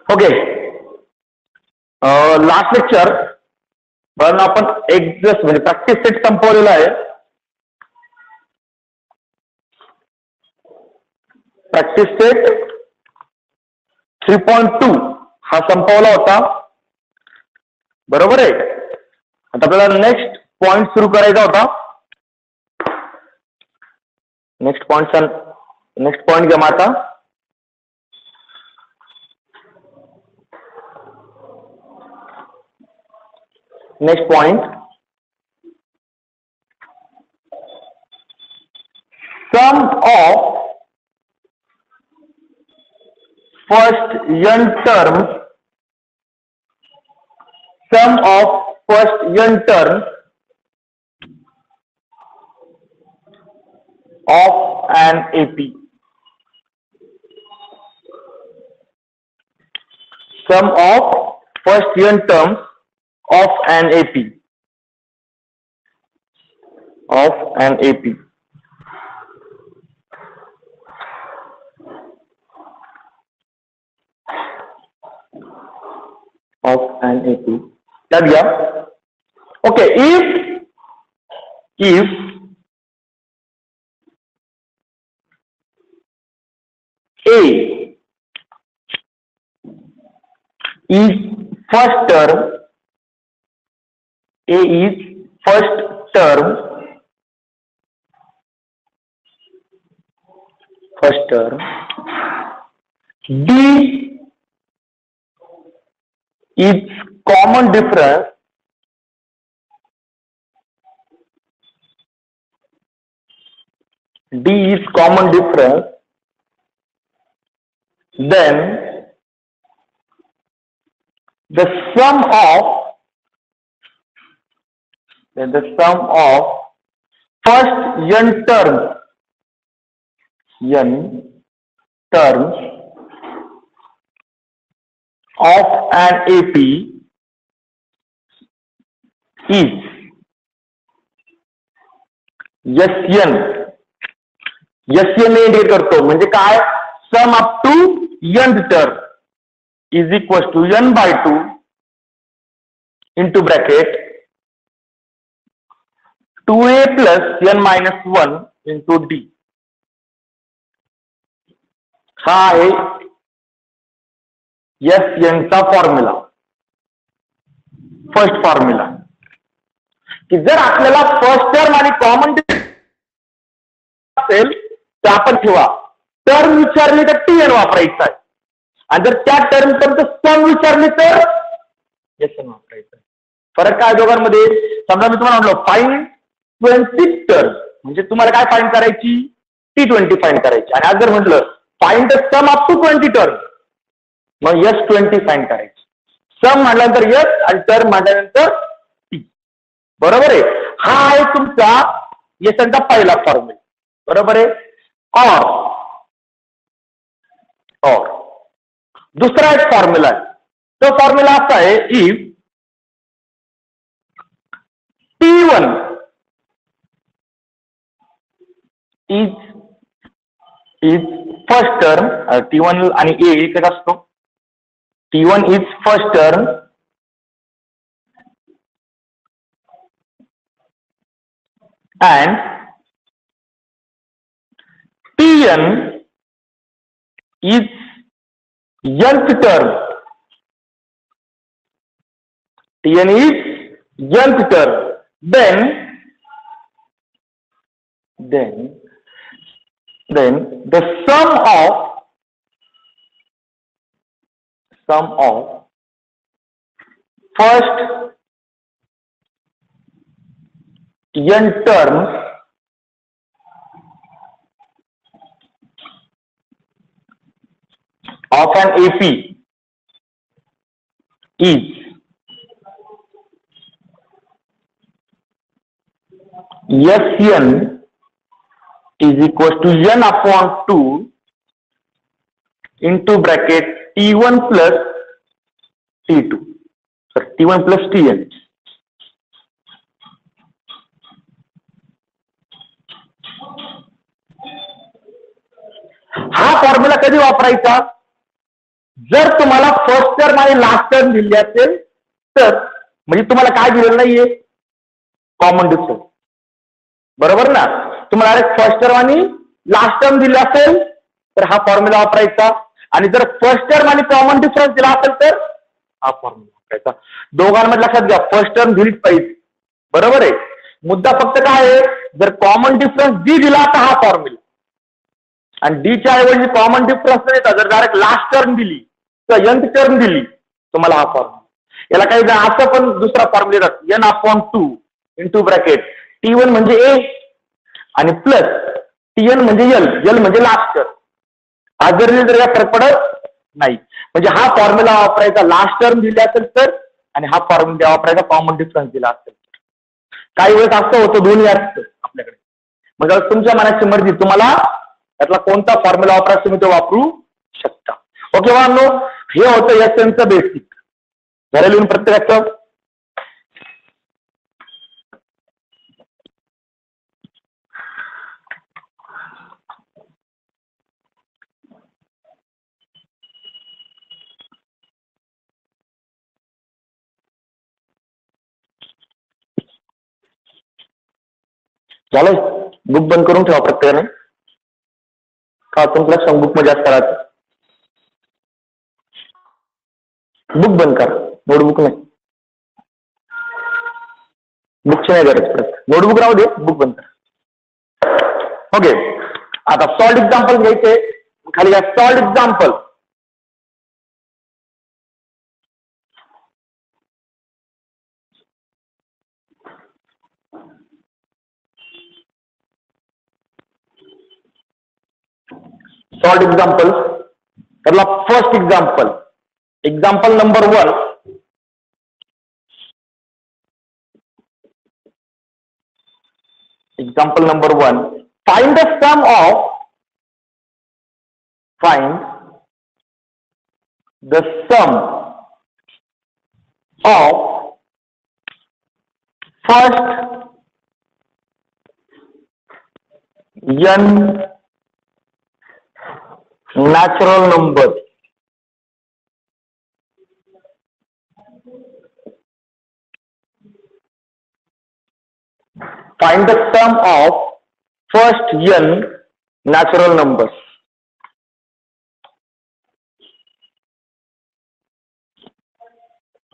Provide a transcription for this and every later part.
Okay, last lecture पण आपण एक जस्ट म्हणजे प्रॅक्टिस सेट संपवलेला आहे. प्रॅक्टिस सेट 3.2 हा संपवला होता, बरोबर आहे. आता आपल्याला नेक्स्ट पॉइंट सुरू करायचा होता. नेक्स्ट पॉइंट घ्या आता. Next point, sum of first n terms, sum of first n terms of an AP. Sum of first n terms of an AP. Of an AP. Of an AP. लग गया? Okay, if A is first term, A is first term, D is common difference, D is common difference, then the sum of first n terms of an AP is SN. SN indicate करतो म्हणजे काय, sum up to n term is equals to n by 2 into bracket 2a plus n minus 1 into d. हा आहे SN चा formula, first formula. की जर आपल्याला first term आणि कॉमन असेल तर आपण ठेवा, टर्म विचारली तर TN वापरायचा आहे, आणि जर त्या टर्म सम विचारली तर SN वापरायचं आहे. फरक काय दोघांमध्ये? समजा मी तुम्हाला म्हटलं फाइंड 20 टर्म, म्हणजे तुम्हाला काय फाइंड करायची, T20 फाइंड करायची. आणि आज जर म्हटलं find the sum up to 20 term, मग S20 फाइंड करायची. सम म्हटल्यानंतर S आणि टर्म म्हटल्यानंतर T, बरोबर आहे. हा आहे तुमचा SN चा पहिला फॉर्म्युला, बरोबर आहे. और दुसरा एक फॉर्म्युला आहे, तो फॉर्म्युला असा आहे, if T1 is first term, T1 आणि A एकच असतो. T1 is first term and Tn is nth term. Tn is nth term. Then the sum of first n terms of an AP is SN is equals to n upon 2 into bracket T1 plus T2, sorry, T1 plus Tn. हा formula कधी वापरायचा? जर तुम्हाला first term आणि last term दिली असेल तर म्हणजे तुम्हाला काय दिलेलं नाहीये, कॉमन डिफरन्स. बरोबर ना. तुम्हाला डायरेक्ट फर्स्ट टर्म आणि लास्ट टर्म दिले असेल तर हा फॉर्म्युला वापरायचा, आणि जर फर्स्ट टर्म आणि कॉमन डिफरन्स दिला असेल तर हा फॉर्म्युला वापरायचा. दोघांमध्ये लक्षात घ्या फर्स्ट टर्म दिलीच पाहिजे. बरोबर आहे. मुद्दा फक्त काय आहे, जर कॉमन डिफरन्स डी दिला तर हा फॉर्म्युला, आणि डीच्या ऐवजी कॉमन डिफरन्स नाही देता जर डायरेक्ट लास्ट टर्म दिली किंवा nth टर्म दिली तुम्हाला हा फॉर्म्युला. याला काही जण असं पण दुसरा फॉर्म्युला देतात, n/2 इंटू ब्रॅकेट T1 म्हणजे ए आणि प्लस Tn म्हणजे एल म्हणजे लास्ट टर्म. हा जर या फरक पडत नाही. म्हणजे हा फॉर्म्युला वापरायचा लास्ट टर्म दिली असेल तर, आणि हा फॉर्म्युला वापरायचा कॉमन डिफरन्स दिला असेल. काही वेळेस असं होतं दोन्ही असतं आपल्याकडे. म्हणजे तुमच्या मनाची मर्जी, तुम्हाला त्यातला कोणता फॉर्म्युला वापरायचा तुम्ही तो वापरू शकता. ओके वानो, हे होतं एसएनचं बेसिक. झालं लिहून प्रत्येकाचं. झालंय. बुक बंद करून ठेवा प्रत्येकाने. का तुमचं लक्ष बुक मध्ये जास्त करायचं. बुक बंद कर, नोटबुक नाही. बुकची नाही गरज पडत, नोटबुक राहू दे, बुक बंद कर. ओके. आता सॉल्ड एक्झाम्पल घ्यायचे. खाली या सॉल्ड एक्झाम्पल. Solved example. त्यातला first example, example number 1. Example number 1. Find the sum of first n natural numbers. Find the sum of first n natural numbers.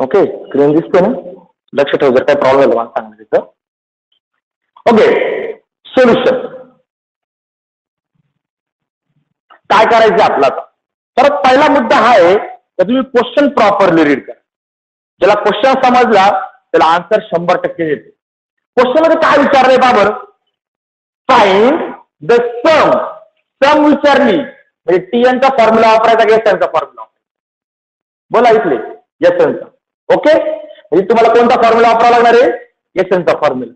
Okay, screen दिसते ना. लक्ष ठेव, जर काही प्रॉब्लेम झाला मला सांगा तिथं. ओके, सोल्युशन काय करायचं आपला. तर पहिला मुद्दा हा आहे की तुम्ही क्वेश्चन प्रॉपरली रीड करा. ज्याला क्वेश्चन समजला त्याला आन्सर 100% येते. क्वेश्चन मध्ये काय विचारलंय बाबर, फाइंड द सम विचारली, म्हणजे टीएन चा फॉर्म्युला वापरायचा की एसएन चा फॉर्म्युला. बोला इथले एसएन चा. ओके, म्हणजे तुम्हाला कोणता फॉर्म्युला वापरावा लागणार आहे, एसएन चा formula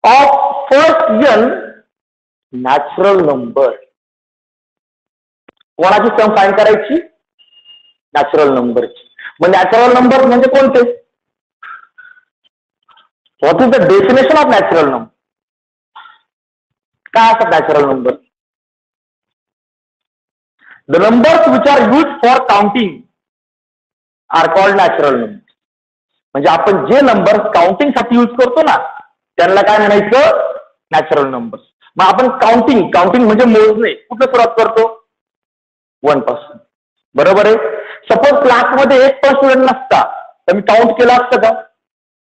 of first n natural number. कोणाची सम फाइंड करायची, नॅचरल नंबरची. मग नॅचरल नंबर म्हणजे कोणते, what is the definition of natural number. काय असतात natural number. The numbers which are use for counting are called natural number. म्हणजे आपण जे नंबर काउंटिंग साठी यूज करतो ना त्यांना काय म्हणायचं, नॅचरल नंबर. मग आपण काउंटिंग म्हणजे मोजणे कुठं सुरुवात करतो, 1 पासून. बरोबर आहे. सपोज क्लासमध्ये 1 पण स्टुडंट नसता तर मी काउंट केलं असतं का,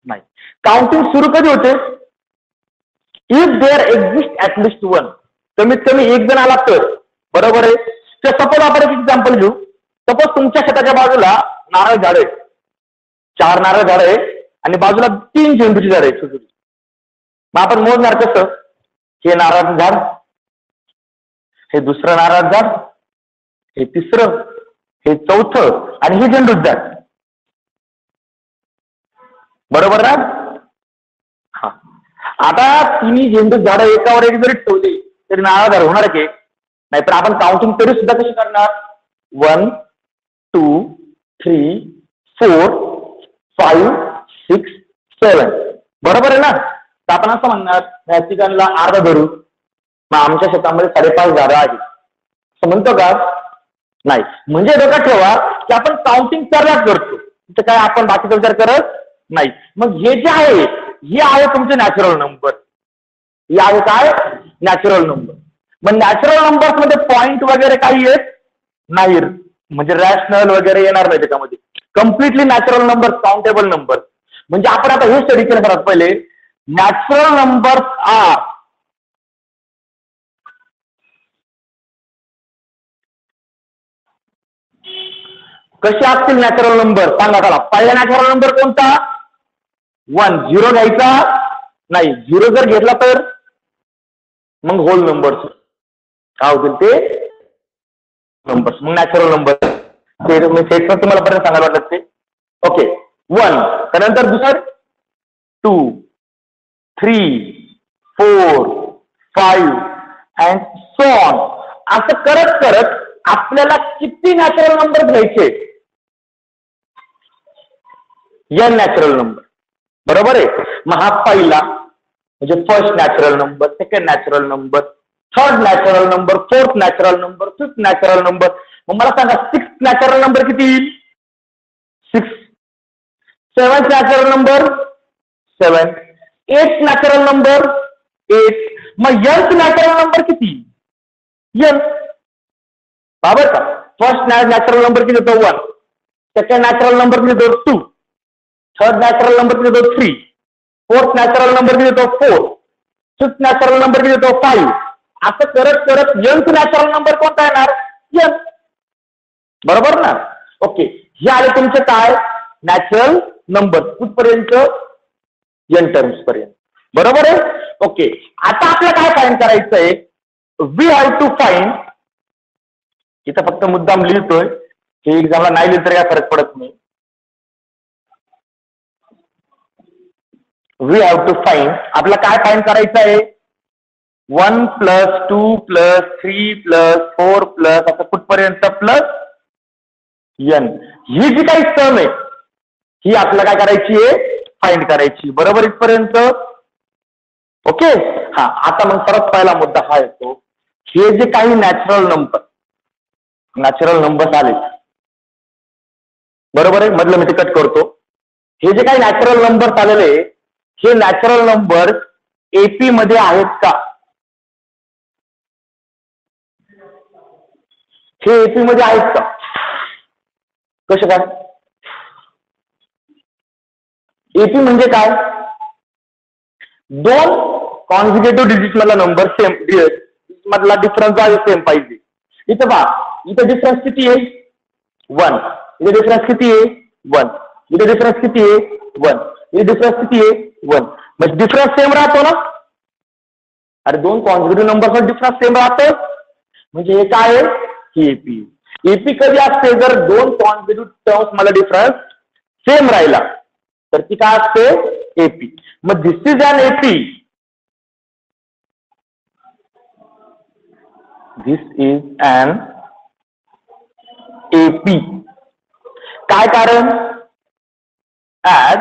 नाही. काउंटिंग सुरू कधी होते, इफ देअर एक्झिस्ट ऍटलिस्ट 1, कमीत कमी एक जण आला तर. बरोबर आहे. तर सपोज आपण एक एक्झाम्पल घेऊ. सपोज तुमच्या शेताच्या बाजूला नारळ झाड आहे, 4 नारळ झाड आहे आणि बाजूला 3 झेंडूची झाड आहे. मग आपण मोजणार कसं, हे नारळाचं झाड, हे दुसरं नारळाचं झाड, हे तिसरं, हे चौथं आणि हे झेंडूचं झाड. बरोबर ना. हा, आता तिन्ही झेंडू झाडं एकावर एक जरी ठेवली तरी नारळ झाड होणार की नाही. पण आपण काउंटिंग तरी सुद्धा कशी करणार, 1 2 3 4 5 6 7. बरोबर आहे ना. तर आपण असं म्हणणार या ठिकाणला अर्धा धरू, मग आमच्या शेतामध्ये 5.5 झाडं आहेत असं म्हणतो का, नाही. म्हणजे डोक्यात ठेवा की आपण काउंटिंग सर्वात करतो, तिथं काय आपण बाकीचा विचार करत नाही. मग हे जे आहे तुमचे नॅचरल नंबर. हे आहे काय? Natural number. मग नॅचरल नंबर्स मध्ये पॉइंट वगैरे काही येत नाही, म्हणजे रॅशनल वगैरे येणार नाही त्याच्यामध्ये. Completely natural number, countable number. म्हणजे आपण आता हे स्टडी केलं सर्वात पहिले, नॅचरल नंबर्स आर कसे असतील नॅचरल नंबर सांगा चला. पहिला नॅचरल नंबर कोणता? 1. 0 घ्यायचा नाही. 0 जर घेतला तर मग होल नंबर्स काय होतील ते नंबर्स, मग नॅचरल नंबर. ते सेटवर तुम्हाला पर्यंत सांगायला वाटत ते. ओके 1. त्यानंतर दुसरं 2, 3, 4, 5 अँड सो ऑन. असं करत करत आपल्याला किती नॅचरल नंबर घ्यायचे? n natural number. बरोबर आहे. मग हा पहिला म्हणजे first natural number, second natural number, third natural number, fourth natural number, fifth natural number. मग मला सांगा 6th नॅचरल नंबर किती येईल? 6. 7th natural number 7. 8th natural number 8. मग nth नॅचरल नंबर किती? n. बरोबर का? फर्स्ट नॅचरल नंबर किती होतो? 1. सेकंड नॅचरल नंबर किती होतो? 2. थर्ड नॅचरल नंबर किती होतो? 3. फोर्थ नॅचरल नंबर किती होतो? 4. फिफ्थ नॅचरल नंबर किती होतो? 5. असं करत करत nth नॅचरल नंबर कोणता येणार? n. बरोबर ना? ओके. हे आले तुमचे काय? नॅचरल नंबर कुठपर्यंत? n टर्म्स पर्यंत. बरोबर आहे. ओके. आता आपल्याला काय फाइंड करायचं आहे? We have to find. इथं फक्त मुद्दाम लिहितोय, हे एक्झामला नाही लिहिलं तरी काय फरक पडत नाही. We have to find. आपल्याला काय फाइंड करायचं आहे? 1 + 2 + 3 + 4 प्लस असं कुठपर्यंत प्लस n. ही जी काही सम आहे ही आपल्याला काय करायची आहे? फाइंड करायची. बरोबर इथपर्यंत? ओके. हा. आता मग परत पहिला मुद्दा हा येतो, हे जे काही नॅचरल नंबर्स आले, बरोबर आहे. मधलं मी ते कट करतो. हे जे काही नॅचरल नंबर्स आलेले, हे नॅचरल नंबर्स एपी मध्ये आहेत का? हे एपी मध्ये आहेत का? कसे काय? एपी म्हणजे काय? दोन कॉन्सिक्युटिव्ह डिजिट मधला नंबर सेम मधला डिफरन्स आहे सेम पाहिजे. इथं पहा, इथं डिफरन्स किती आहे? 1. इथे डिफरन्स किती आहे? 1. इथे डिफरन्स किती आहे? 1. इथे डिफरन्स किती आहे? 1. म्हणजे डिफरन्स सेम राहतो ना? अरे दोन कॉन्सिक्युटिव्ह नंबरचा डिफरन्स सेम राहतो, म्हणजे हे काय आहे? ही एपी. एपी कधी असते? जर दोन कॉन्सिक्युटिव्ह टर्म्स मला डिफरन्स सेम राहिला तर ती काय असते? एपी. मग this is an AP. This is an AP. काय कारण? As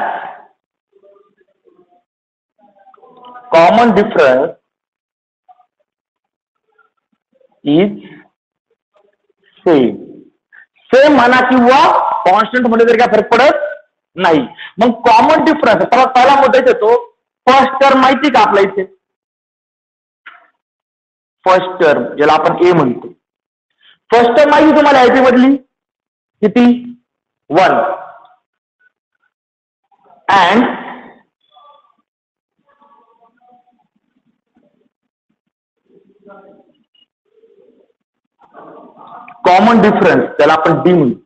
common difference is same. Same म्हणा किंवा कॉन्स्टंट मध्ये तरी काय फरक पडत नाही. मग कॉमन डिफरन्स पहिला मुद्दा येतो. फर्स्ट टर्म माहिती का आपल्या इथे? फर्स्ट टर्म ज्याला आपण ए म्हणतो. फर्स्ट टर्म माहिती तुम्हाला आयपी मधली किती? 1. अँड कॉमन डिफरन्स त्याला आपण डी म्हणतो.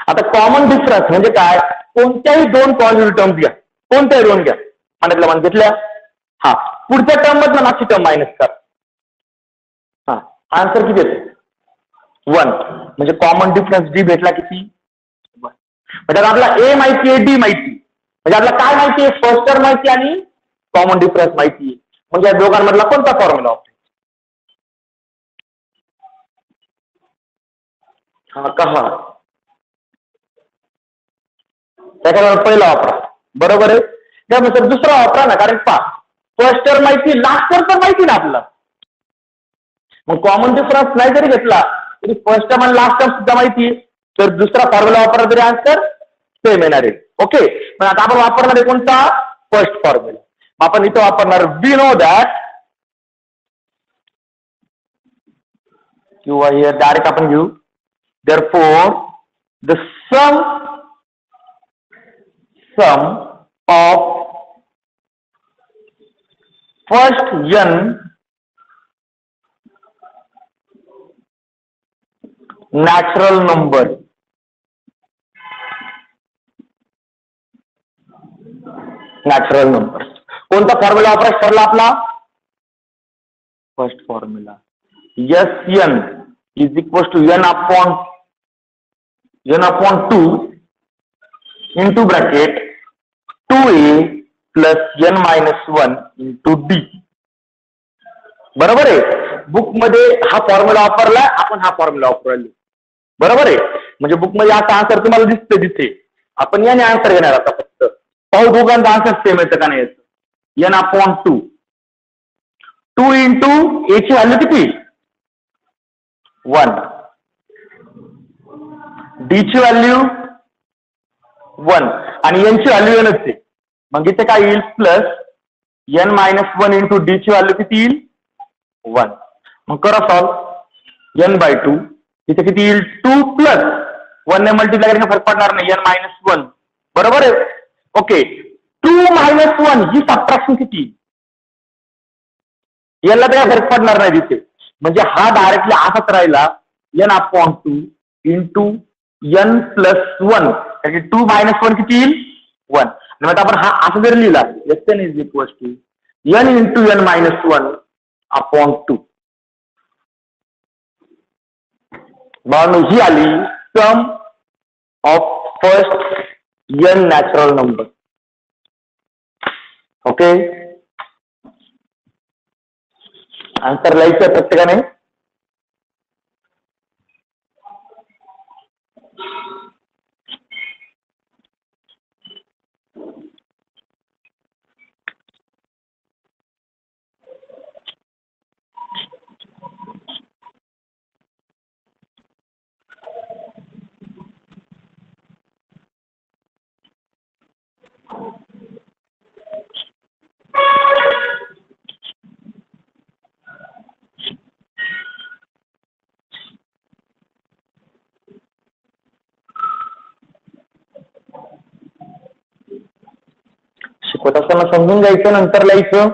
आता कॉमन डिफरन्स म्हणजे काय? कोणत्याही दोन कॉन्स्टिट्यूटिव्ह टर्म्स घ्या, कोणत्याही दोन घ्या, मनातल्या मनात घेतल्या. हा. पुढच्या टर्म मधला मागची टर्म मायनस कर. हा. आन्सर किती येतो? 1. म्हणजे कॉमन डिफरन्स डी भेटला किती? 1. म्हणजे आपला ए माहिती आहे, डी माहिती. म्हणजे आपल्याला काय माहिती आहे? फर्स्ट टर्म माहिती आणि कॉमन डिफरन्स माहिती आहे. म्हणजे या दोघांमधला कोणता फॉर्म्युला वापरायचा? हा कहा? त्याच्यावर पहिला वापरा. बरोबर आहे. त्यानंतर दुसरा वापरा ना, कारण पहा फर्स्ट टर्म माहिती, लास्ट टर्म पण माहिती ना आपल्याला. मग कॉमन डिफरन्स नाही जरी घेतला तरी फर्स्ट टर्म आणि लास्ट टर्म सुद्धा माहिती आहे. तर दुसरा फॉर्म्युला वापरला तरी आन्सर सेम येणार आहे. ओके, पण आता आपण वापरणार आहे कोणता? First formula. आपण इथं वापरणार वी नो दॅट, किंवा हे डायरेक्ट आपण घेऊ. Therefore, the sum of first n natural number कोणता फॉर्म्युला वापरायचा ठरला आपला? First formula. Sn is equals to n upon 2 into bracket 2a plus n minus 1 into d. बरोबर आहे. बुक मध्ये हा फॉर्म्युला वापरला, आपण हा फॉर्म्युला वापरला. बरोबर आहे. म्हणजे बुक मध्ये असा आन्सर तुम्हाला दिसते तिथे. आपण याने आन्सर घेणार आता फक्त. पाहू दोघांचा आन्सर सेम येतं का नाही येतं. n upon 2 into a ची व्हॅल्यू किती? 1. d ची व्हॅल्यू 1 आणि n ची व्हॅल्यू nच आहे. मग इथे काय येईल? Plus n minus 1 into d ची व्हॅल्यू किती येईल? 1. मग करा सॉल्व. n/2 इथे किती येईल? 2 प्लस 1 ने मल्टिप्लाय करणे फरक पडणार नाही. n minus 1. बरोबर आहे. ओके, 2 मायनस 1 ही सबट्रॅक्शन किती? याला काय फरक पडणार नाही तिथे. म्हणजे हा डायरेक्टली असाच राहिला n upon 2 into n plus 1. त्याची 2 मायनस 1 किती येईल? 1. आणि मग आपण हा असं जर लिहिला Sn is equal to n into n minus 1 upon 2. बाळांनो, ही आली sum of first n natural number. Okay, answer लिहायचं प्रत्येकाने. शिकवत असताना समजून घ्यायचं, नंतर लिहायचं.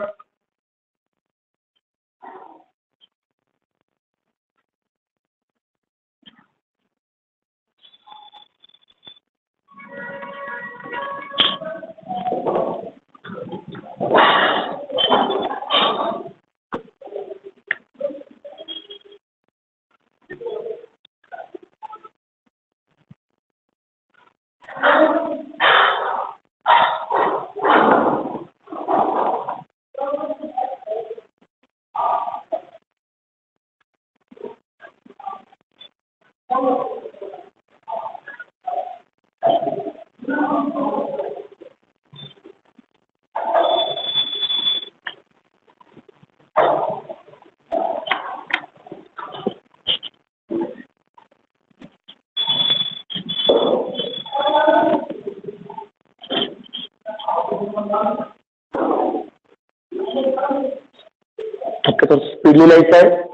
स्पीड लिहायचं आहे.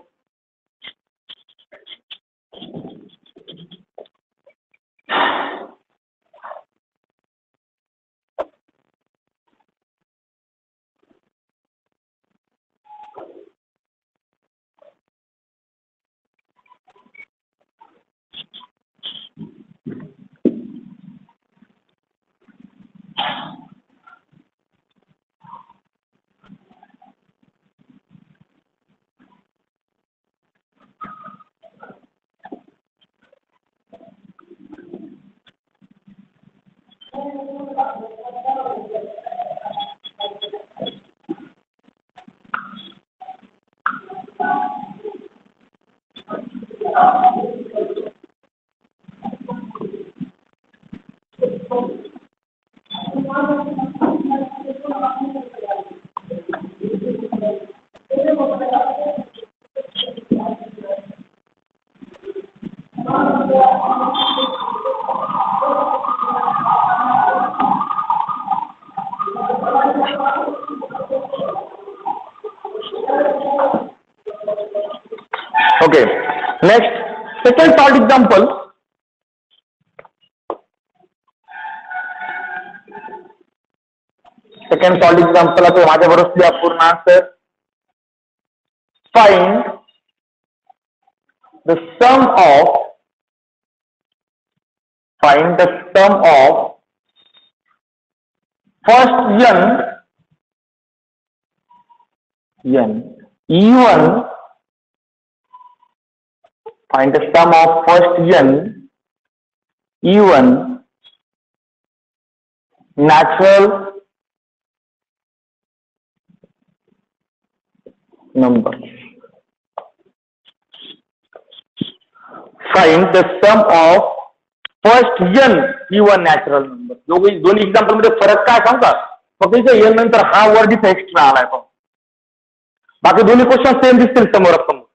Okay. Next, second solved example. Second solved example आता माझ्या बरोबर पूर्ण answer. Find the sum of first n even. Find the sum of first n even natural number. Find the sum of first n even natural number. दोन्ही example मध्ये फरक काय सांगता? फक्त इथे n नंतर हा वर्ड इथे एक्स्ट्रा आलाय. पण बाकी दोन्ही क्वेश्चन सेम दिसतील समोरासमोर.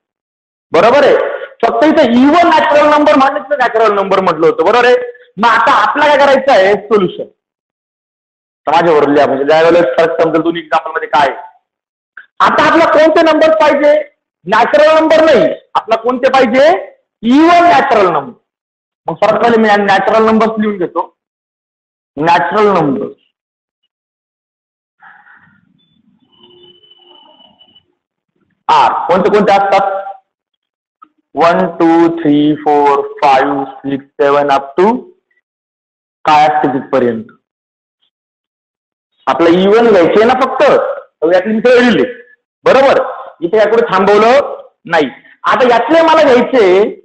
बरोबर आहे. फक्त इथे इवन नॅचरल नंबर म्हटलं नॅचरल नंबर म्हटलं होतं. बरोबर आहे. मग आता आपल्याला काय करायचं आहे? सोल्युशन. माझ्यावर लिहा म्हणजे त्यावेळेस फरक समजेल दोन्ही एक्झाम्पल मध्ये काय. आता आपला कोणते नंबर पाहिजे? नॅचरल नंबर नाही. आपला कोणते पाहिजे? Even natural number. मग फरक पहिले मी नॅचरल नंबर्स लिहून घेतो. नॅचरल नंबर आर कोणते कोणते असतात? 1 2 3 4 5 6 7 अप टू काय असते तिथपर्यंत. आपलं इवन घ्यायचे ना फक्त. यातले मी लिहिले. बरोबर. इथे याकडे थांबवलं नाही. आता यातले मला घ्यायचे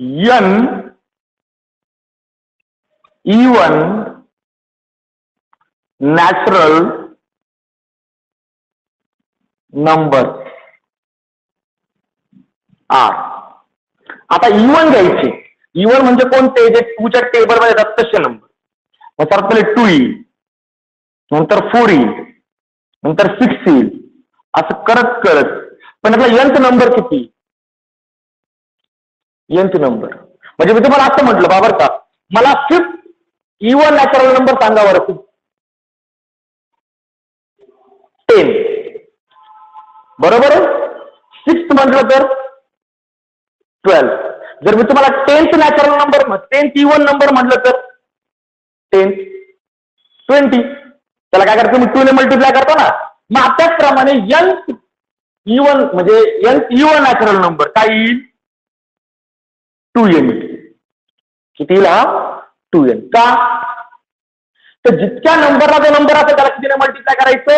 n even natural number are. आता इवन घ्यायचे. इवन म्हणजे कोणते? जे 2च्या टेबल मध्ये येतात तसे नंबर. मग सर्वात पहिले 2 येईल, नंतर 4 येईल, नंतर 6 येईल, असं करत करत. पण आपला nth नंबर किती? nth नंबर म्हणजे मी तुम्हाला असं म्हटलं बाबर का, मला 5th इवन नॅचरल नंबर सांगा बरं. 10. बरोबर आहे. 6th म्हटलं तर 12. जर मी तुम्हाला 10th natural number 10th even number म्हटलं तर 10th 20. त्याला काय करतो? मी 2 ने मल्टिप्लाय करतो ना. मग त्याचप्रमाणे nth इवन म्हणजे nth इवन नॅचरल नंबर काय येईल? 2n. किती येईल? 2n. का? तर जितक्या नंबरला जो नंबर असेल त्याला कितीने मल्टिप्लाय करायचं?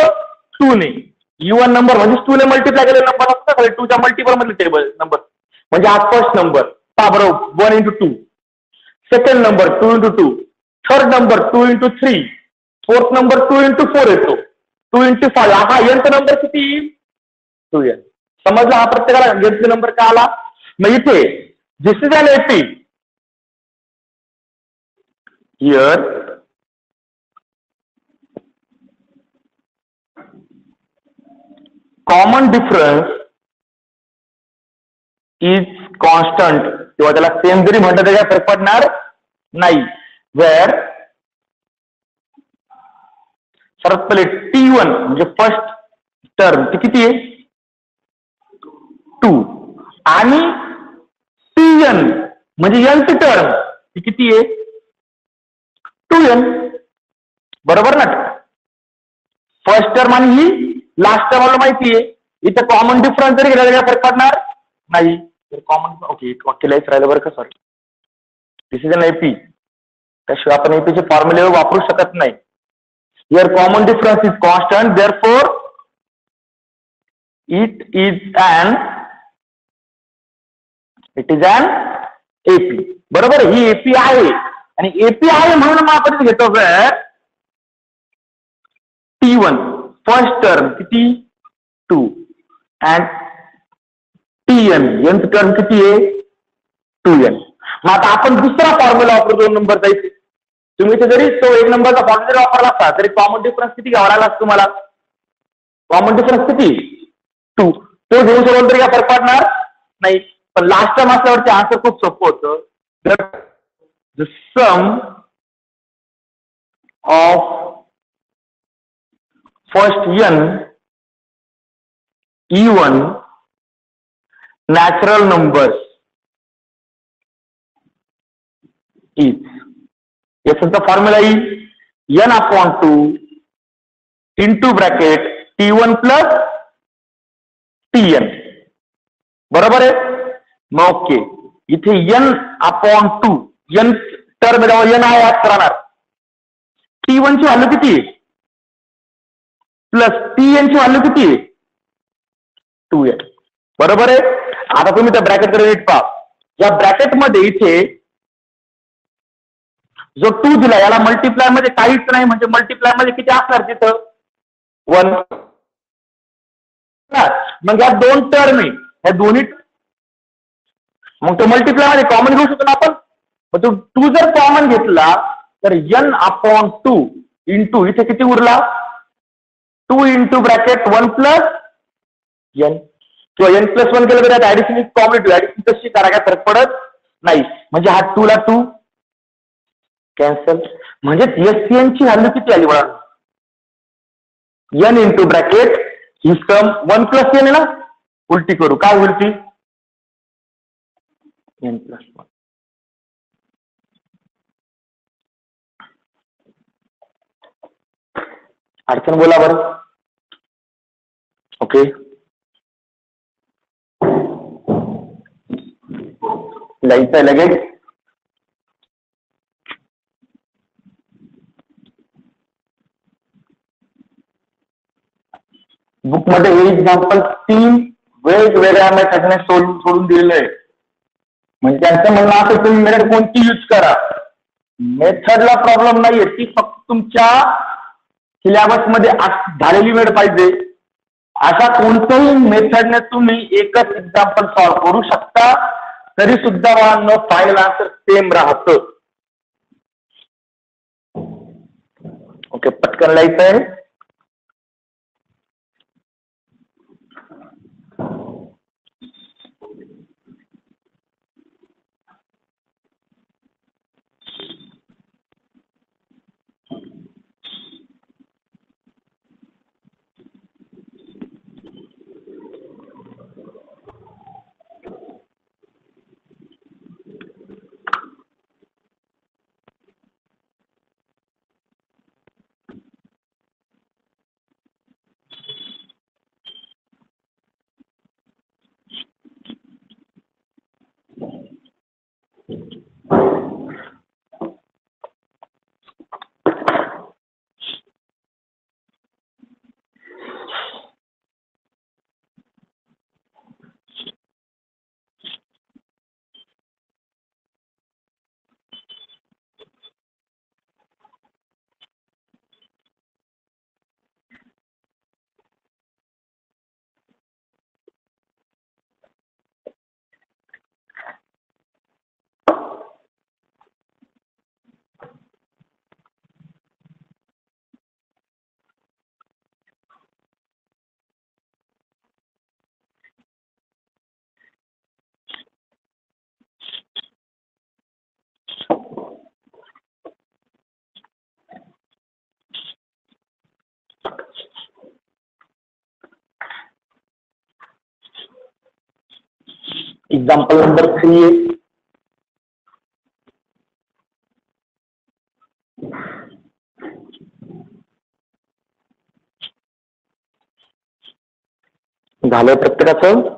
2 ने. इवन नंबर म्हणजे 2 ने मल्टिप्लाय केलेला नंबर असतो. 2च्या मल्टिपल मधले टेबल नंबर म्हणजे हा फर्स्ट नंबर. पहा बरोबर 1 into 2. Second number 2 into 2. Third number 2 into 3. Fourth number 2 into 4 येतो. 2 into 5. हा nth नंबर किती येईल? 2n. समजला? हा प्रत्येकाला nth नंबर का आला? मग इथे this is an AP. Here common difference is constant. किंवा त्याला सेम जरी म्हटलं तरी काय फरक पडणार नाही. वेअर सर्वात पहिले T1 म्हणजे फर्स्ट टर्म ती किती आहे? 2. आणि Tn म्हणजे nth टर्म ती किती आहे? 2n. बरोबर ना. फर्स्ट टर्म आणि ही लास्ट टर्म मला माहिती आहे. इथं कॉमन डिफरन्स जरी गेला फरक पडणार नाही. तर कॉमन ओके एक वाक्य लिहायचं राहिलं बरं का sir. This is an AP. त्याशिवाय आपण एपीचे फॉर्म्युले वापरू शकत नाही. Here common difference is constant. Therefore it is an AP. बरोबर. ही एपी आहे आणि एपी आहे म्हणून आपण घेतो T1 फर्स्ट टर्म किती? 2 अँड Tn nth टर्म किती आहे? 2n. मग आता आपण दुसरा फॉर्म्युला वापरू 2 नंबर जायचे. तुम्ही इथे जरी तो 1 नंबरचा फॉर्म्युला वापरला असता तरी कॉमन डिफरन्स किती घ्यावा लागला तुम्हाला? कॉमन डिफरन्स किती? 2. तो घेऊन सोडून तरी काय फरक पडणार नाही. पण लास्ट टर्म असल्यावरती आन्सर खूप सोपं होतं. The sum of first n even natural numbers is याचा फॉर्म्युला येईल n/2 into bracket t1 plus tn. बरोबर आहे. मग ओके, इथे n/2 n टर्म n आहे आज राहणार. t1 ची व्हॅल्यू किती आहे प्लस tn ची व्हॅल्यू किती आहे 2n. बरोबर आहे. आता तुम्ही त्या ब्रॅकेट कडे नीट पहा. या ब्रॅकेट मध्ये इथे जो 2 दिला याला मल्टिप्लाय मध्ये काहीच नाही, म्हणजे मल्टिप्लाय मध्ये किती असणार तिथं 1. मग या दोन टर्म आहे, ह्या दोन्ही मग तो मल्टिप्लाय मध्ये कॉमन घेऊ शकतो ना आपण. मग तो 2 जर कॉमन घेतला तर n/2 इंटू इथे किती उरला 2 इंटू ब्रॅकेट 1 प्लस n किंवा n+1 केलं तरी ऍडिशन कॉमन ऍडिशन कशी करा, काय फरक पडत नाही. म्हणजे हा 2 ला 2 कॅन्सल. म्हणजे एससीएन ची व्हॅल्यू किती आली बघा, n इंटू ब्रॅकेट ही सम 1 प्लस n आहे ना, उलटी करू काय होईल ती n+1. अडचण बोला बरं. ओके, लिहायचं लगेच. बुक मध्ये हे एक्झाम्पल 3 वेगवेगळ्या मेथडने सोडून दिलेले आहे. म्हणजे त्यांचं म्हणणं असं तुम्ही मेथड कोणती यूज करा, मेथडला प्रॉब्लेम नाहीये, ती फक्त तुमच्या सिलेबस मध्ये झालेली वेळ पाहिजे. अशा कोणत्याही मेथडने तुम्ही एकच एक्झाम्पल सॉल्व्ह करू शकता, तरी सुद्धा फायनल आन्सर सेम राहतं. ओके, पटकन लिहायचं आहे. एग्जाम्पल नंबर 3 आहे. झालं प्रत्येकाचं.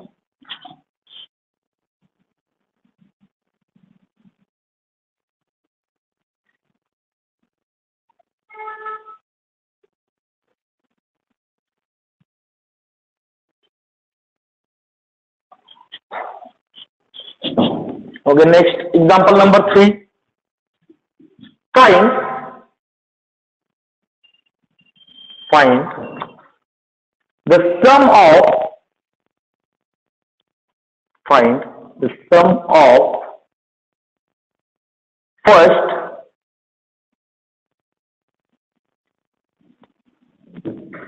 Okay, next example number 3. Find the sum of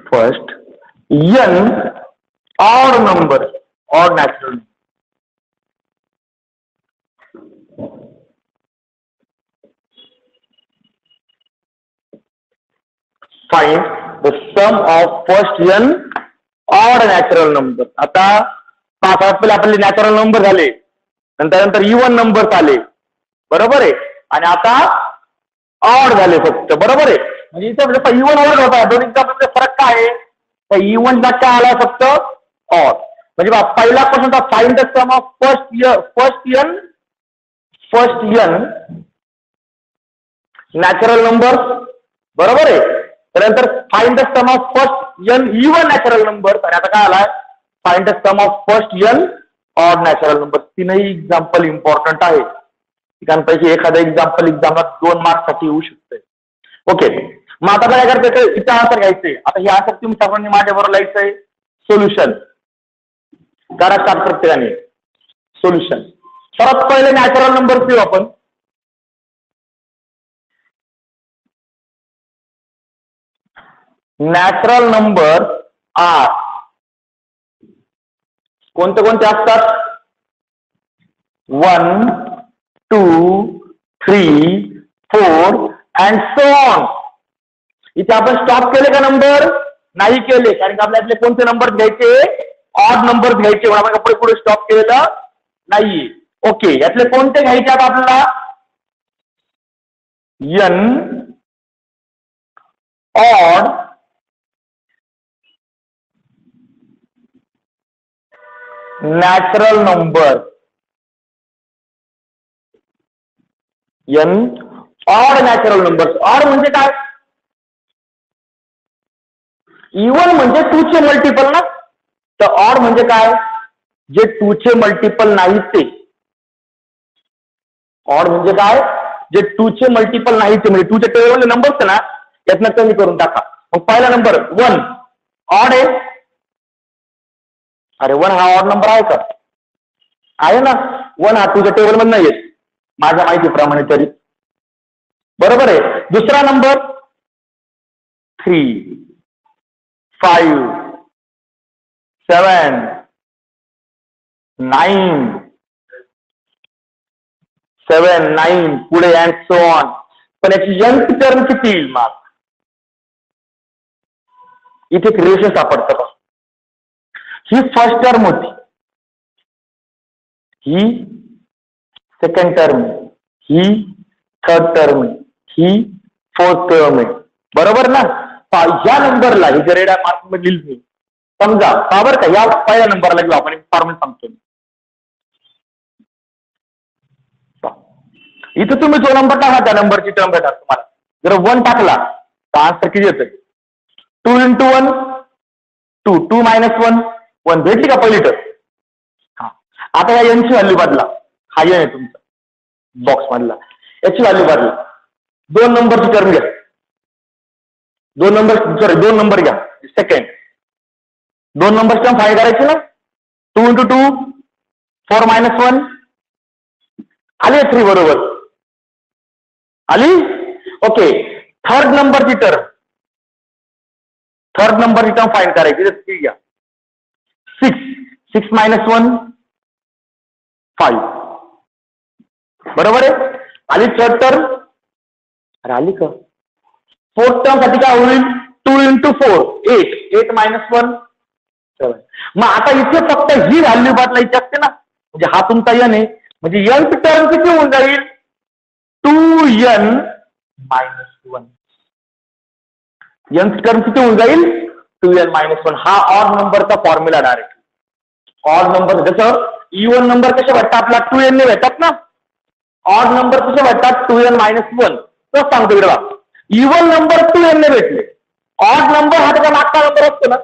first n odd numbers or natural numbers. Find the sum of first n odd natural number. आता 5 पहिले आपले नॅचरल नंबर झाले, नंतर इवन नंबर आले, बरोबर आहे. आणि आता ऑड झाले फक्त, बरोबर आहे. म्हणजे इथं इवन ऑड होता, दोन्हीचा फरक काय आहे? तर इवन काय आला फक्त ऑड. म्हणजे पहिला क्वेश्चन होता find the sum of first n natural number, बरोबर आहे. त्यानंतर find the sum of first n even natural number. आणि आता काय आलाय? Find the sum of first n odd natural number. तीनही एक्झाम्पल इम्पॉर्टंट आहे. ठिकाणपैकी एखादं एक्झाम्पल एक्झामला 2 मार्क्ससाठी येऊ शकते. ओके, मग आता काय करते? इथं आन्सर घ्यायचंय. आता हे आन्सर तुम्ही सर्वांनी माझ्याबरोबर लिहायचंय. सोल्युशन करा स्टार्ट प्रत्येकाने. सोल्युशन. सर्वात पहिले नॅचरल नंबर घेऊ आपण. नॅचरल नंबर आर कोणते कोणते असतात? 1, 2, 3, 4 अँड सो ऑन. इथे आपण स्टॉप केले का नंबर? नाही केले, कारण की आपल्याला कोणते नंबर घ्यायचे? ऑड नंबर घ्यायचे. म्हणून आपण पुढे स्टॉप केलेलं नाहीये. ओके, यातले कोणते घ्यायचे आता आपल्याला? N odd natural number. N odd natural number. Odd म्हणजे काय? इवन म्हणजे 2 चे मल्टिपल ना. तर ऑड म्हणजे काय? जे 2 चे मल्टिपल नाही ते. ऑड म्हणजे काय? जे 2 चे मल्टिपल नाही ते. म्हणजे 2 च्या टेबलमध्ये नंबर ना, यातनं कमी करून टाका. मग पहिला नंबर 1 ऑड आहे. अरे 1 हा ऑड नंबर आहे का? आहे ना. 1 हा 2 च्या टेबलमध्ये नाही येत माझ्या माहितीप्रमाणे तरी, बरोबर आहे. दुसरा नंबर 3, 5, 7, 9, 7, 9 पुढे अँड सो ऑन. पण याची nth टर्म किती येईल? मग इथे एक रिलेशन सापडतं. ही फर्स्ट टर्म होती, ही सेकंड टर्म, ही थर्ड टर्म, ही फोर्थ टर्म आहे, बरोबर ना. या नंबरला ही जर रेडा मार्क मध्ये लिहिली समजा का बरं का, या पहिल्या नंबरला घेऊ आपण, फॉर्म्युला सांगतो. इथं तुम्ही जो नंबर टाका त्या नंबरची टर्म भेटणार तुम्हाला. जर 1 टाकला तर आन्सर किती येतोय? 2 × 1 2, 2 - 1 1 भेटली का पहिली टर्म? हा. आता या एनची व्हॅल्यू बदला. हा एन आहे तुमचा बॉक्स मधला, याची व्हॅल्यू बदला. 2 नंबरची टर्म घ्या. 2 नंबर घ्या. सेकंड 2 नंबरची टर्म फाय करायची ना. 2 × 2 4 - 1 आली 3 बरोबर आली. ओके, थर्ड नंबरची टर्म फाइंड करायची. 3 घ्या. 6 - 1 5 बरोबर आहे. आली थर्ड टर्म. अरे आली का? फोर्थ टर्म साठी काय होईल? 2 × 4 8 8 - 1 7. मग आता इथे फक्त ही व्हॅल्यू बदलायची असते ना. म्हणजे हा तुमचा एन आहे. म्हणजे nth टर्म किती होऊन जाईल? 2n - 1. nth टर्म किती होऊन जाईल? 2n - 1. हा ऑड नंबरचा फॉर्म्युला डायरेक्ट. ऑड नंबर जसं इवन नंबर कसे भेटतात आपला 2n ने भेटतात ना. ऑड नंबर कसे भेटतात? 2n - 1. तर सांगतो इकडे बघा, इवन नंबर 2n ने भेटले. ऑड नंबर हा त्याचा मागचा नंबर असतो ना,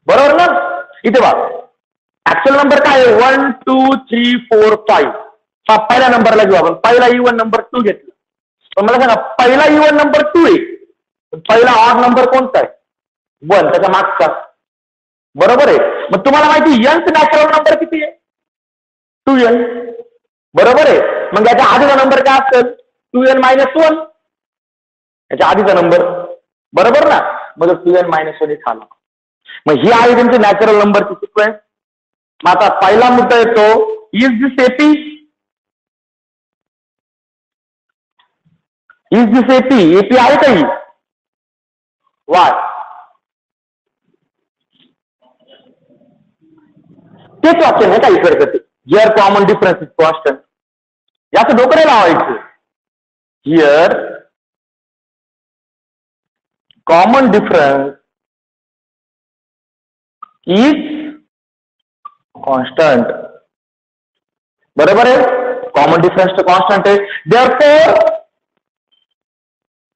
बरोबर ना. इथे बघा ऍक्च्युअल नंबर काय आहे? 1 2 3 4 5. हा पहिल्या नंबरला घेऊ आपण. पहिला इवन नंबर 2 घेतला. पण मला सांगा, पहिला इवन नंबर 2 आहे, पहिला ऑड नंबर कोणता आहे? 1, त्याच्या मागचा, बरोबर आहे. मग तुम्हाला माहिती nth नॅचरल नंबर किती आहे? 2n, बरोबर आहे. मग याच्या आधीचा नंबर काय असेल? 2n - 1. याच्या आधीचा नंबर, बरोबर ना. मग 2n - 1 झाला. मग ही आहे तुमची नॅचरल नंबरची सिक्वेन्स. मग आता पहिला मुद्दा येतो, is this AP? Is this AP? AP आहे का ही? वाय? तेच वाक्य नाही काही करत here common difference is constant. याचं डोकं नाही लावायचं. Here common difference is constant. बरोबर आहे. कॉमन डिफरन्स तर कॉन्स्टंट आहे.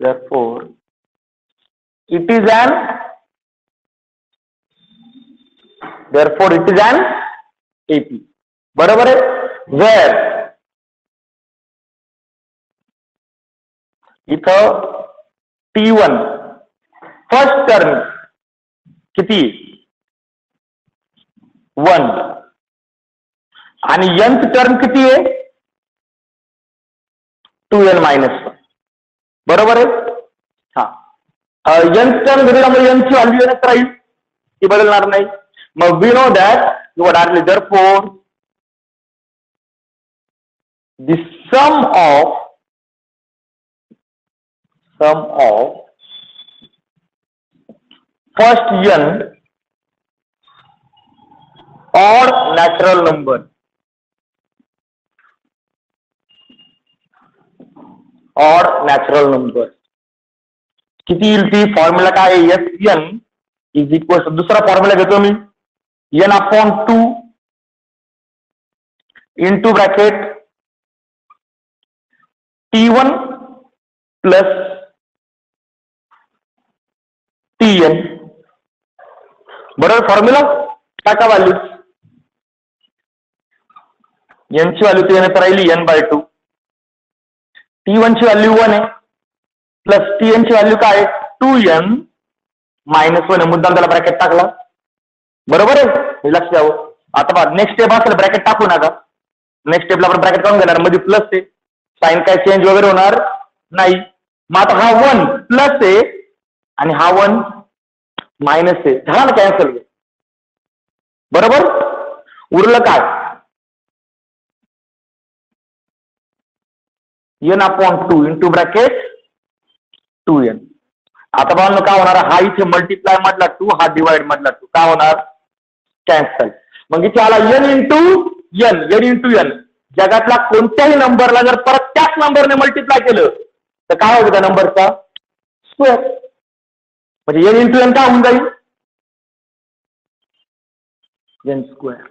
therefore it is an AP. बरोबर आहे. where इथं T1 फर्स्ट टर्म किती 1 आणि nth टर्म किती आहे 2n-1. बरोबर आहे. हा nth टर्म घेतल्यामुळे n ची व्हॅल्यू येत राहील, ती बदलणार नाही. मग वी नो दॅट किंवा directly therefore the sum of first n odd natural number किती येईल ती फॉर्म्युला काय आहे Sn इज इक्वल दुसरा फॉर्म्युला घेतो मी n/2 into bracket T1 plus Tn. बरोबर. फॉर्म्युला टाका व्हॅल्यू. n ची व्हॅल्यू ती येण्यात राहिली n/2. T1 ची व्हॅल्यू 1 आहे प्लस Tn ची व्हॅल्यू काय 2n-1 आहे. मुद्दाम त्याला ब्रॅकेट टाकला. बरोबर आहे. हे लक्ष द्यावं. आता बघा नेक्स्ट स्टेप असेल ब्रॅकेट टाकू नका. नेक्स्ट स्टेपला आपण ब्रॅकेट काढून घेणार. मध्ये प्लस आहे. साइन काय चेंज वगैरे होणार नाही. मग आता हा 1 प्लस आहे आणि हा 1 मायनस आहे. झाला ना कॅन्सल. बरोबर. उरलं काय n/2 इंटू ब्रॅकेट 2n. आता बघा काय होणार हा इथे मल्टिप्लाय मधला 2 हा डिवाइड मधला 2 काय होणार कॅन्सल. मग इथे आला n इंटू n. जगातला कोणत्याही नंबरला जर परत त्याच नंबरने मल्टिप्लाय केलं तर काय होतं त्या नंबरचा स्क्वेअर. म्हणजे n इंटू n काय होऊन जाईल n square.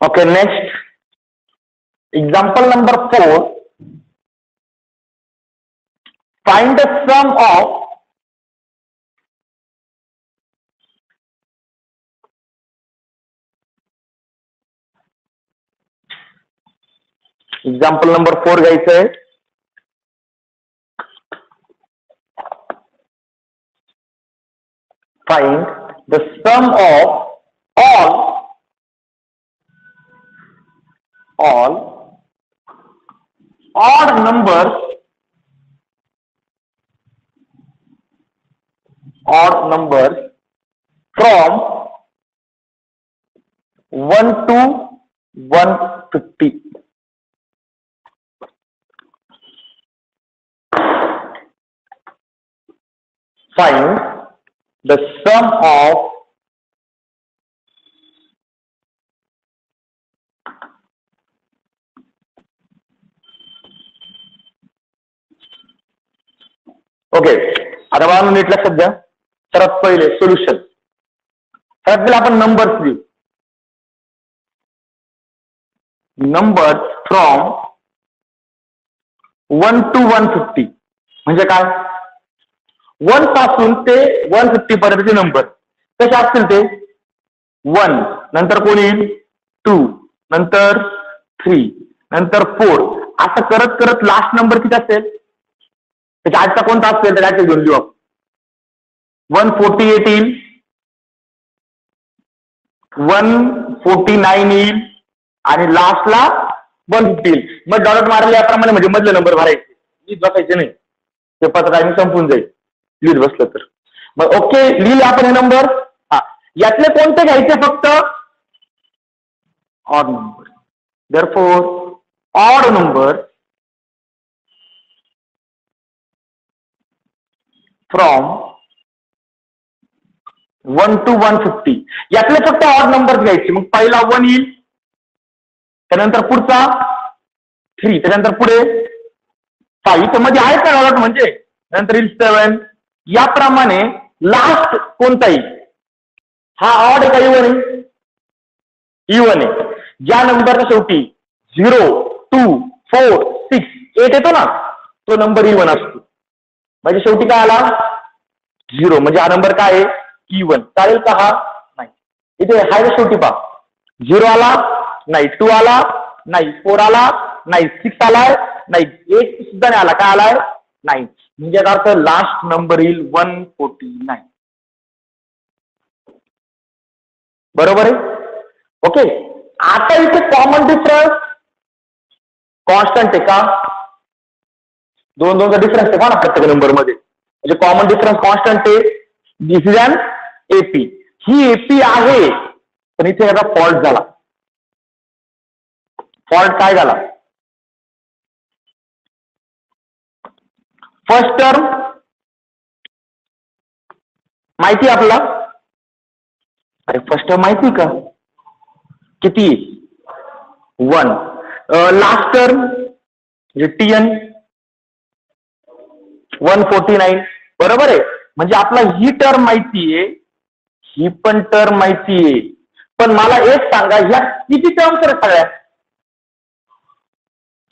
Okay, next example number 4. Find the sum of example number 4 घ्यायचं आहे. Find the sum of all odd numbers from 1 to 150. Find the sum of okay. आता बघा नीट लक्षात द्या. सर्वात पहिले सोल्युशन. सर्वात पहिले आपण नंबर्स लिहू. नंबर्स फ्रॉम 1 to 150 म्हणजे काय 1 पासून ते 150 पर्यंतचे नंबर कसे असतील ते 1 नंतर कोण येईल 2 नंतर 3 नंतर 4 असं करत करत लास्ट नंबर किती असेल त्याच्या आजचा कोणता असेल तर घेऊन लिहू आपण. 148 येईल, 149 येईल आणि लास्टला 150 येईल. मग डॉट मारले याप्रमाणे म्हणजे मधले नंबर भरायचे, लिहित बसायचे नाही. ते पत्र टायमिंग संपून जाईल लिहित बसलं तर. मग ओके लिहिले आपण हे नंबर. हा यातले कोणते घ्यायचे फक्त odd number. Therefore odd number from 1 to 150 यातले फक्त ऑड नंबर घ्यायचे. मग पहिला 1 येईल, त्यानंतर पुढचा 3, त्याच्यानंतर पुढे 5, तर मध्ये आहे का डॉट म्हणजे नंतर येईल 7. याप्रमाणे लास्ट कोणता येईल हा ऑड आहे का इवन आहे? इवन आहे. ज्या नंबरच्या शेवटी 0, 2, 4, 6, 8 येतो ना तो नंबर इवन असतो. म्हणजे शेवटी काय आला 0, म्हणजे हा नंबर काय आहे इवन. चालेल का हा? नाही. इथे हाय शेवटी पहा 0 आला नाही, 2 आला नाही, 4 आला नाही, 6 आलाय नाही, 8 सुद्धा नाही आला. काय आलाय 9. म्हणजे याचा अर्थ लास्ट नंबर येईल 149. बरोबर आहे. ओके आता इथे कॉमन डिफरन्स कॉन्स्टंट आहे का? दोनचा डिफरन्स आहे का ना प्रत्येक नंबर मध्ये, म्हणजे कॉमन डिफरन्स कॉन्स्टंट आहे. This is an AP. ही एपी आहे पण इथे याचा फॉल्ट झाला. फॉल्ट काय झाला? फर्स्ट टर्म माहिती आपला, अरे फर्स्ट टर्म माहिती का किती 1. लास्ट टर्म म्हणजे टीएन 149 बरोबर आहे. म्हणजे आपला ही टर्म माहिती आहे, ही पण टर्म माहिती आहे. पण मला एक सांगा ह्या किती टर्म्स आहेत सगळ्या?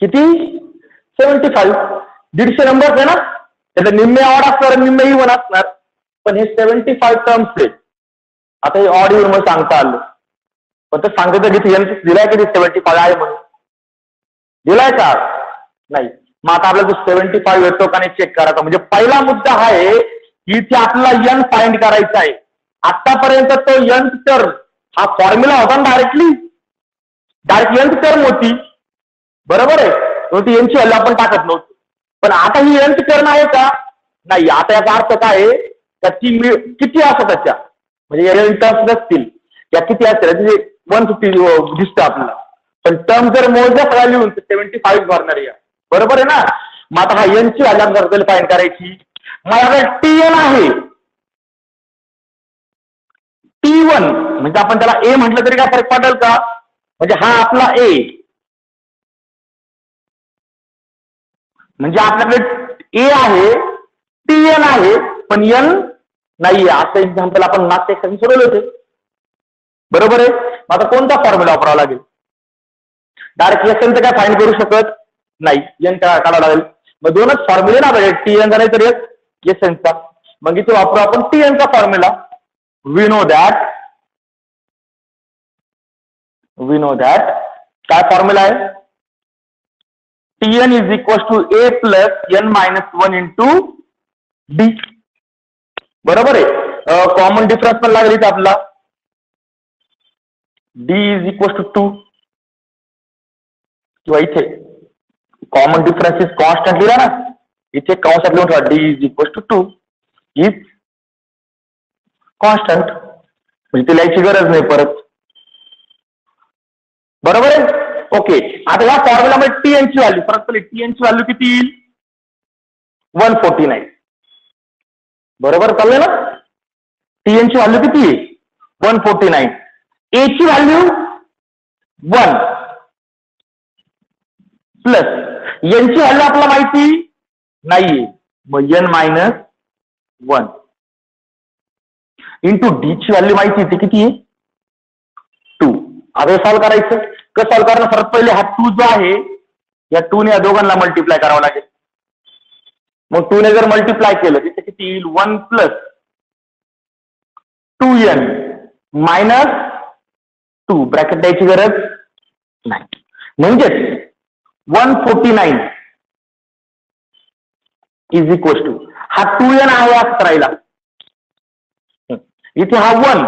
किती? 75. 150 नंबर्स आहे ना, त्याचं निम्मे ऑड असणार निम्मे इवन असणार. पण हे 75 टर्म्स आहेत. आता हे ऑड इवन मला सांगता आलं, पण तर सांगतो तर तिथे दिलाय कधी 75 आहे म्हणून? दिलाय का? नाही. मग आता आपल्याला जो 75 येतो का नाही चेक करायचा. म्हणजे पहिला मुद्दा हा आहे की इथे आपल्याला एन फाइंड करायचा आहे. आतापर्यंत तो एन टर्म हा फॉर्म्युला होता ना, डायरेक्ट एन टर्म होती बरोबर आहे. ती एनची व्हॅल्यू आपण टाकत नव्हतो. पण आता ही एन टर्म आहे का? नाही. आता याचा अर्थ काय आहे का ती किती असतात त्याच्या म्हणजे एन टर्म्स नसतील या किती असतील 150 दिसतं आपल्याला. पण टर्म जर मोजल्या सगळ्या लिहून 75 भरणार आहे बरोबर आहे ना. मग आता हा एनची व्हॅल्यू आपल्याला फाइंड करायची. माझ्याकडे टीएन आहे, T1 म्हणजे आपण त्याला ए म्हटलं तरी काय फरक पडेल का? म्हणजे हा आपला ए, म्हणजे आपल्याकडे ए आहे, टीएन आहे पण एन नाहीये. असं एक्झाम्पल आपण मागच्या एक्झाम्पल सोडवले होते बरोबर आहे. मग आता कोणता फॉर्म्युला वापरावा लागेल? डायरेक्ट एसएन तर काय फाइंड करू शकत नाही, एन काढावं लागेल. मग दोनच फॉर्म्युले ना पाहिजे, टीएनचा नाही तर एक एसएनचा. मग इथे वापरू आपण टीएनचा फॉर्म्युला. वी नो दॅट काय फॉर्म्युला आहे? Tn is equal to a plus n minus 1 into d बरोबर आहे. कॉमन डिफरन्स पण लागेल इथे आपला. डी इज इक्वल टू 2 किंवा इथे कॉमन डिफरन्स इज कॉन्स्टंट लिहिला ना, इथे कंसात लिहून ठेवा d is equal to 2 is constant. म्हणजे ती लिहायची गरज नाही परत बरोबर आहे. ओके आता या फॉर्म्युलामध्ये टीएनची व्हॅल्यू परत पडली. टीएनची व्हॅल्यू किती येईल? 149 बरोबर चाललंय ना. टीएनची व्हॅल्यू किती आहे? 149. ए ची व्हॅल्यू 1 प्लस एनची व्हॅल्यू आपल्याला माहिती नाहीये, मग एन मायनस 1 इंटू डी ची व्हॅल्यू माहिती ती किती आहे? 2. आता हे सॉल्व्ह करायचं. कसं सॉल्व्ह करणार? सर्वात पहिले हा 2 जो आहे या 2 ने या दोघांना मल्टिप्लाय करावं लागेल. मग 2 ने जर मल्टिप्लाय केलं तिथे किती येईल? 1 प्लस 2n मायनस 2 ब्रॅकेट द्यायची गरज नाही. म्हणजेच 149 इज इक्वल टू हा 2n आहे असं राहिला. इथे हा 1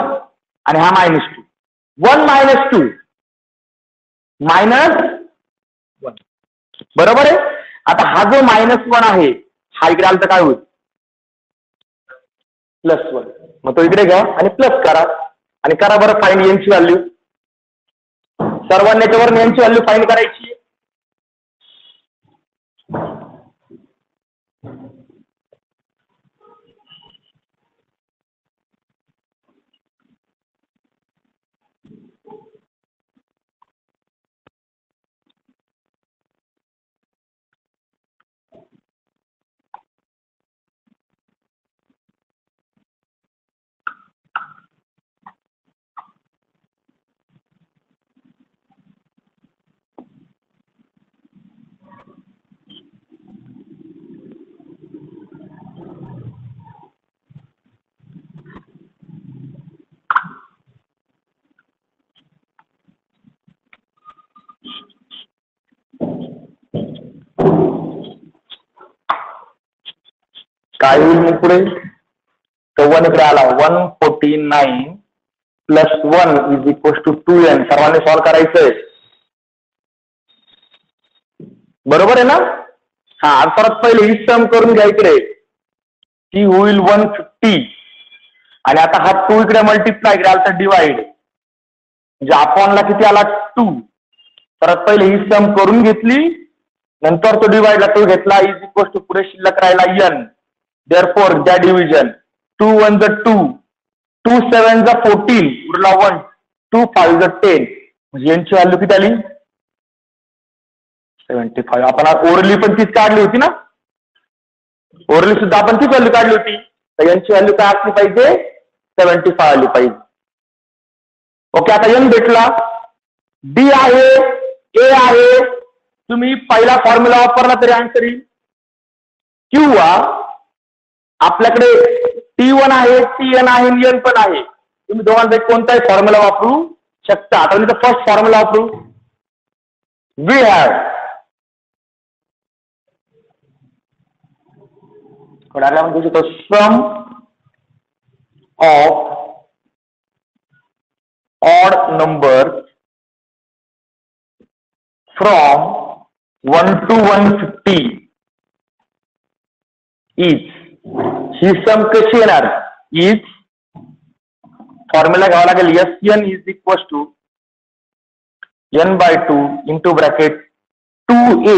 आणि हा -2. 1 - 2 -1 बरोबर आहे. आता हा जो -1 आहे हा इकडे आला तर काय होईल +1. मग तो इकडे घ्या आणि प्लस करा आणि करा बरं फाईंड यांची व्हॅल्यू. सर्वांनी याच्यावर यांची व्हॅल्यू फाईंड करायची. काय होईल मग पुढे 1 इकडे आला. 149 + 1 इज इक्वल टू 2n. सर्वांनी सॉल्व करायचंय बरोबर आहे ना. हा परत पहिले ही सम करून घ्या इकडे. ती होईल 150 आणि आता हा 2 इकडे मल्टिप्लाय इकडे आला तर डिवाइड म्हणजे अपॉनला किती आला 2. परत पहिले ही सम करून घेतली नंतर तो डिवाइडला तो घेतला इज इक्वल टू पुढे शिल्लक राहिला n. Therefore, त्या डिव्हिजन 2 × 1 = 2, 2 × 7 = 14, उरला 1, 2 × 5 = 10. म्हणजे यांची व्हॅल्यू किती आली 75. आपण ओरली पण तीच काढली होती ना. ओरली सुद्धा आपण तीच व्हॅल्यू काढली होती. तर यांची व्हॅल्यू काय असली पाहिजे 75 आली पाहिजे. ओके. आता n भेटला. डी आहे ए आहे. तुम्ही पहिला फॉर्म्युला वापरला तरी आन्सर येईल किंवा आपल्याकडे T1 आहे Tn आहे n पण आहे. तुम्ही दोघांपैकी कोणताही फॉर्म्युला वापरू शकता. आता मी फर्स्ट फॉर्म्युला वापरू. We have sum of odd number from 1 to 150 is. ही सम कशी येणार इज फॉर्म्युला घ्यावा लागेल Sn is equal to n/2 into bracket 2a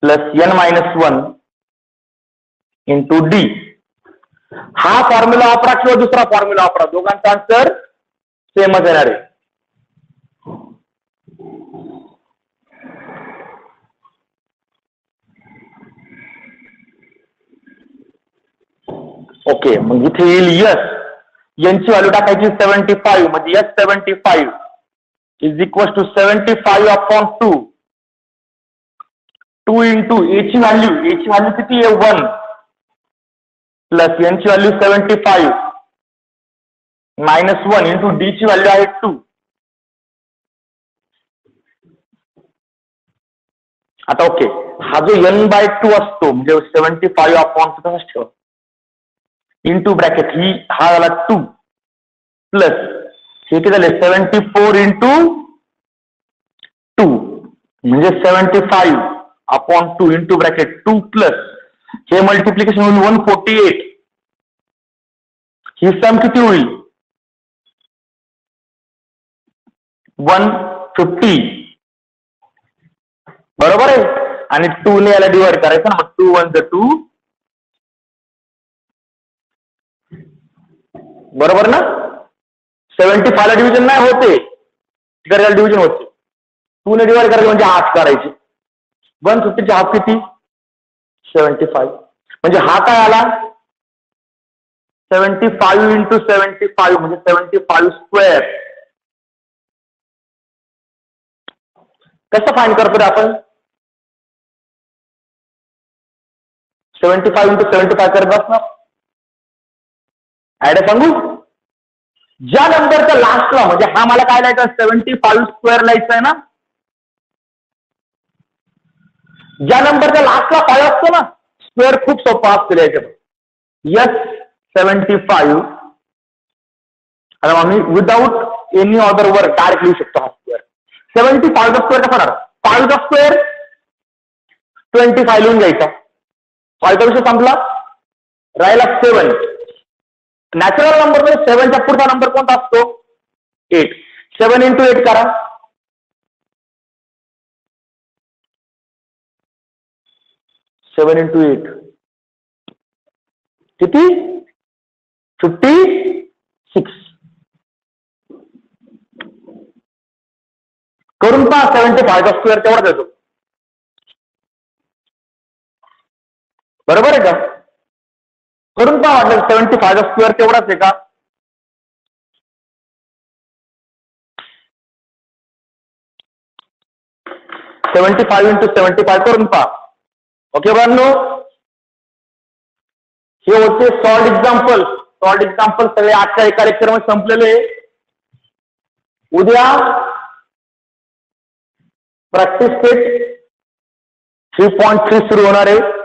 + n-1 into d. हा फॉर्म्युला वापरा किंवा दुसरा फॉर्म्युला वापरा दोघांचा आन्सर सेमच येणार आहे. ओके. मग इथे येईल यस. यांची व्हॅल्यू टाकायची 75 म्हणजे S75 is equal to 75/2. 2 into एची व्हॅल्यू किती आहे 1 प्लस यांची व्हॅल्यू 75 -1 इंटू डी ची व्हॅल्यू आहे 2. आता ओके. हा जो n/2 असतो म्हणजे 75/2 तसाच ठेवा इंटू ब्रॅकेट ही हा झाला 2 प्लस हे किती झाले 74 इंटू 2 म्हणजे 75/2 इंटू ब्रॅकेट 2 प्लस हे मल्टिप्लिकेशन होईल 148. ही सम किती होईल 150 बरोबर आहे. आणि 2 ने याला डिवाइड करायचं ना. मग 2 × 1 = 2 बरोबर ना. 75 ला डिव्हिजन नाही होते तिकडे डिव्हिजन होते. 2 ने डिवाइड करायचं म्हणजे हाफ करायचे. 150 चे हाफ किती 75 म्हणजे हा काय आला 75 इंटू 75 म्हणजे 75². कसं फाईंड करतो रे आपण 75 इंटू 75 करत बसणार. आयडिया सांगू. ज्या नंबरचा लास्टला म्हणजे हा मला काय लिहायचा 75² लिहायचा आहे ना ज्या नंबरच्या लास्टला 5 असतो ना, स्क्वेअर खूप सोपा असतो याच्यात. S75 आता आम्ही without any other work direct लिहू शकतो हा स्क्वेअर. 75 चा स्क्वेअर कसा होणार? 5 चा स्क्वेअर 25 लिहून घ्यायचा. 5 चा विषय संपला. राहिला 7. नॅचरल नंबर मध्ये 7च्या पुढचा नंबर कोणता असतो? 8. 7 into 8 करा. 7 into 8 किती? 56. करून पहा. 75 चा स्क्वेअर तेवढाच येतो. बरोबर आहे का? करून पहा. वाटलं 75 चा स्क्वेअर तेवढाच आहे का? $75 into 75 करून पहा. ओके बांधनो, हे होते सॉल्ड एक्झाम्पल. सॉल्ड एक्झाम्पल सगळे आजच्या एका लेक्चर मध्ये संपलेले. उद्या प्रॅक्टिस सेट 3.3 सुरू होणार आहे.